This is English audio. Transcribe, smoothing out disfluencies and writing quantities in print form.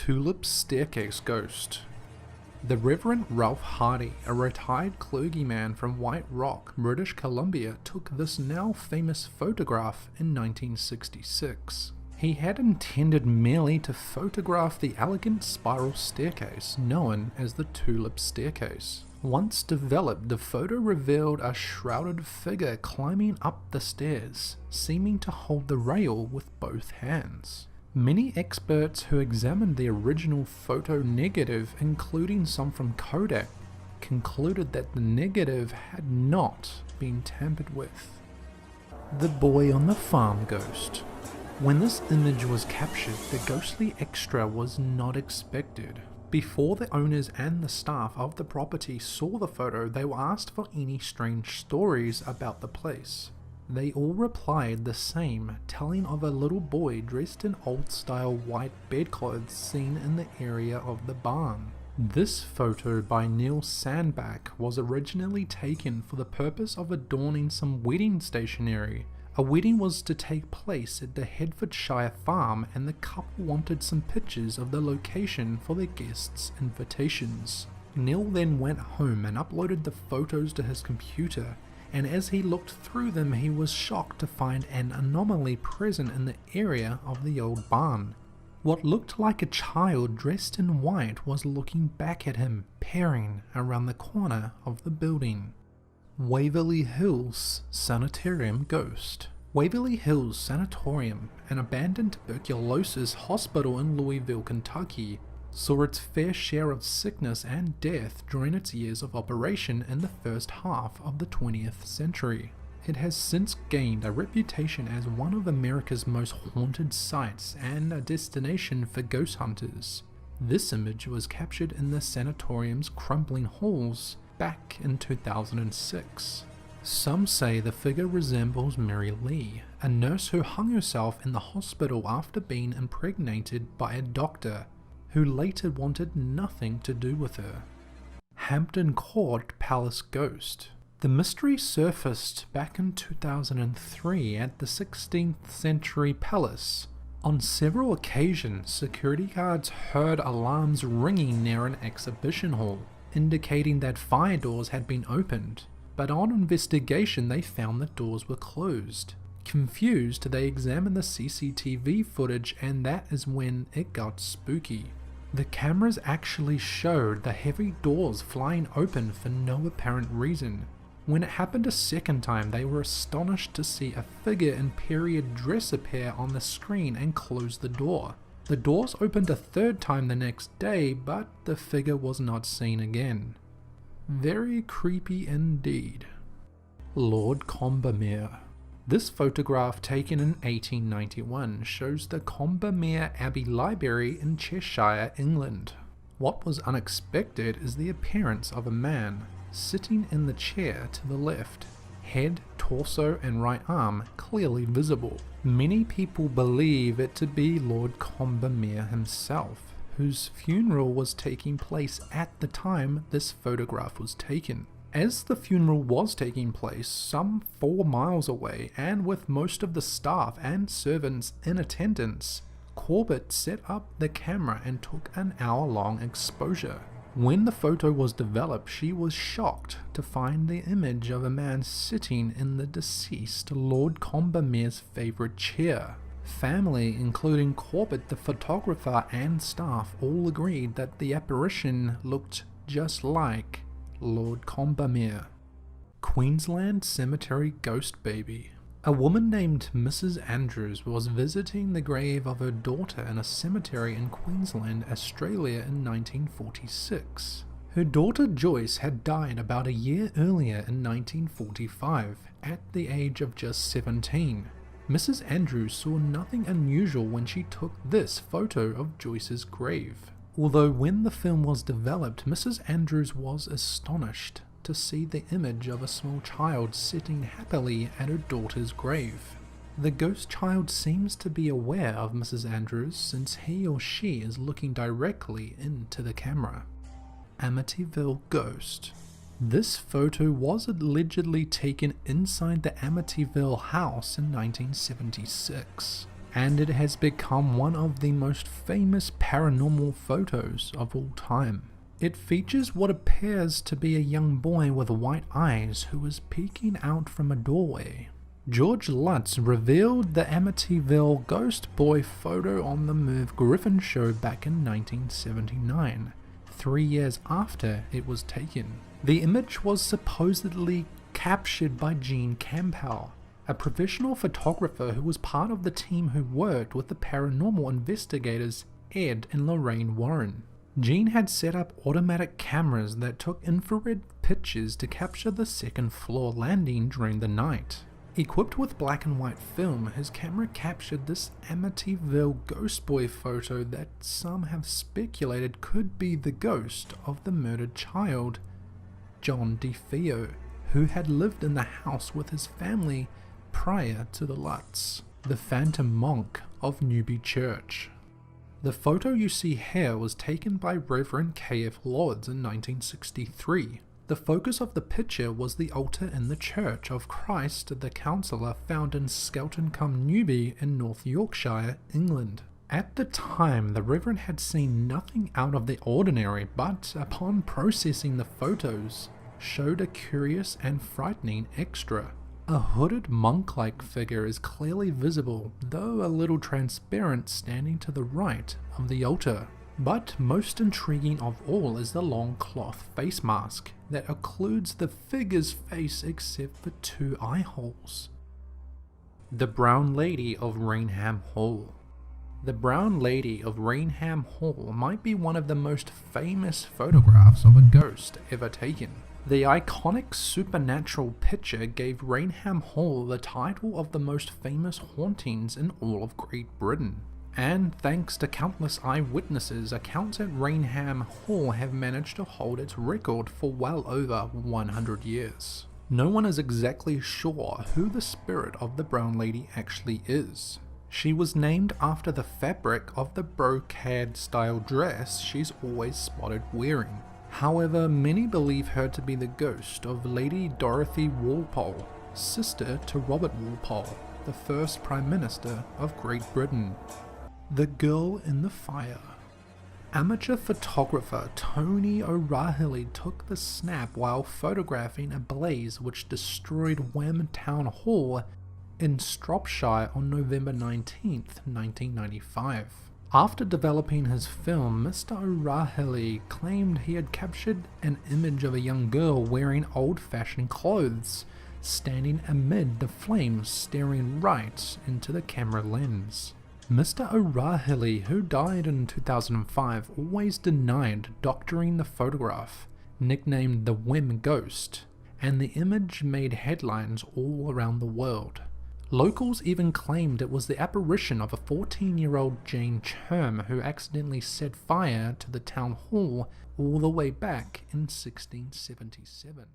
Tulip Staircase Ghost. The Reverend Ralph Hardy, a retired clergyman from White Rock, British Columbia, took this now famous photograph in 1966. He had intended merely to photograph the elegant spiral staircase known as the Tulip Staircase. Once developed, the photo revealed a shrouded figure climbing up the stairs, seeming to hold the rail with both hands. Many experts who examined the original photo negative, including some from Kodak, concluded that the negative had not been tampered with. The Boy on the Farm Ghost. When this image was captured, the ghostly extra was not expected. Before the owners and the staff of the property saw the photo, they were asked for any strange stories about the place. They all replied the same, telling of a little boy dressed in old-style white bedclothes seen in the area of the barn. This photo by Neil Sandbach was originally taken for the purpose of adorning some wedding stationery. A wedding was to take place at the Hertfordshire farm, and the couple wanted some pictures of the location for their guests' invitations. Neil then went home and uploaded the photos to his computer, and as he looked through them he was shocked to find an anomaly present in the area of the old barn. What looked like a child dressed in white was looking back at him, peering around the corner of the building. Waverly Hills Sanitarium Ghost. Waverly Hills Sanatorium, an abandoned tuberculosis hospital in Louisville, Kentucky, saw its fair share of sickness and death during its years of operation in the first half of the 20th century. It has since gained a reputation as one of America's most haunted sites and a destination for ghost hunters. This image was captured in the sanatorium's crumbling halls back in 2006. Some say the figure resembles Mary Lee, a nurse who hung herself in the hospital after being impregnated by a doctor who later wanted nothing to do with her. Hampton Court Palace Ghost. The mystery surfaced back in 2003 at the 16th century palace. On several occasions, security guards heard alarms ringing near an exhibition hall, indicating that fire doors had been opened, but on investigation they found the doors were closed. Confused, they examined the CCTV footage, and that is when it got spooky. The cameras actually showed the heavy doors flying open for no apparent reason. When it happened a second time, they were astonished to see a figure in period dress appear on the screen and close the door. The doors opened a third time the next day, but the figure was not seen again. Very creepy indeed. Lord Combermere. This photograph, taken in 1891, shows the Combermere Abbey Library in Cheshire, England. What was unexpected is the appearance of a man sitting in the chair to the left, head, torso and right arm clearly visible. Many people believe it to be Lord Combermere himself, whose funeral was taking place at the time this photograph was taken. As the funeral was taking place some 4 miles away, and with most of the staff and servants in attendance, Corbett set up the camera and took an hour-long exposure. When the photo was developed, she was shocked to find the image of a man sitting in the deceased Lord Combermere's favourite chair. Family, including Corbett the photographer and staff, all agreed that the apparition looked just like Lord Combermere. Queensland Cemetery Ghost Baby. A woman named Mrs. Andrews was visiting the grave of her daughter in a cemetery in Queensland, Australia in 1946. Her daughter Joyce had died about a year earlier in 1945, at the age of just 17. Mrs. Andrews saw nothing unusual when she took this photo of Joyce's grave. Although when the film was developed, Mrs. Andrews was astonished to see the image of a small child sitting happily at her daughter's grave. The ghost child seems to be aware of Mrs. Andrews since he or she is looking directly into the camera. Amityville Ghost. This photo was allegedly taken inside the Amityville house in 1976. and it has become one of the most famous paranormal photos of all time. It features what appears to be a young boy with white eyes who is peeking out from a doorway. George Lutz revealed the Amityville Ghost Boy photo on the Merv Griffin show back in 1979, 3 years after it was taken. The image was supposedly captured by Gene Campbell, a professional photographer who was part of the team who worked with the paranormal investigators Ed and Lorraine Warren. Gene had set up automatic cameras that took infrared pictures to capture the second floor landing during the night. Equipped with black and white film, his camera captured this Amityville Ghost Boy photo that some have speculated could be the ghost of the murdered child, John DeFeo, who had lived in the house with his family prior to the Lutz, the Phantom Monk of Newby Church. The photo you see here was taken by Reverend K.F. Lodz in 1963. The focus of the picture was the altar in the Church of Christ the Counselor found in Skelton-cum-Newby in North Yorkshire, England. At the time, the Reverend had seen nothing out of the ordinary, but upon processing the photos, showed a curious and frightening extra. A hooded monk-like figure is clearly visible, though a little transparent, standing to the right of the altar. But most intriguing of all is the long cloth face mask that occludes the figure's face except for 2 eye holes. The Brown Lady of Rainham Hall. The Brown Lady of Rainham Hall might be one of the most famous photographs of a ghost ever taken. The iconic supernatural picture gave Rainham Hall the title of the most famous hauntings in all of Great Britain. And thanks to countless eyewitnesses, accounts at Rainham Hall have managed to hold its record for well over 100 years. No one is exactly sure who the spirit of the Brown Lady actually is. She was named after the fabric of the brocade-style dress she's always spotted wearing. However, many believe her to be the ghost of Lady Dorothy Walpole, sister to Robert Walpole, the first Prime Minister of Great Britain. The Girl in the Fire. Amateur photographer Tony O'Rahilly took the snap while photographing a blaze which destroyed Wem Town Hall in Shropshire on November 19, 1995. After developing his film, Mr. O'Rahilly claimed he had captured an image of a young girl wearing old-fashioned clothes, standing amid the flames staring right into the camera lens. Mr. O'Rahilly, who died in 2005, always denied doctoring the photograph, nicknamed the Wem Ghost, and the image made headlines all around the world. Locals even claimed it was the apparition of a 14-year-old Jane Cherm who accidentally set fire to the town hall all the way back in 1677.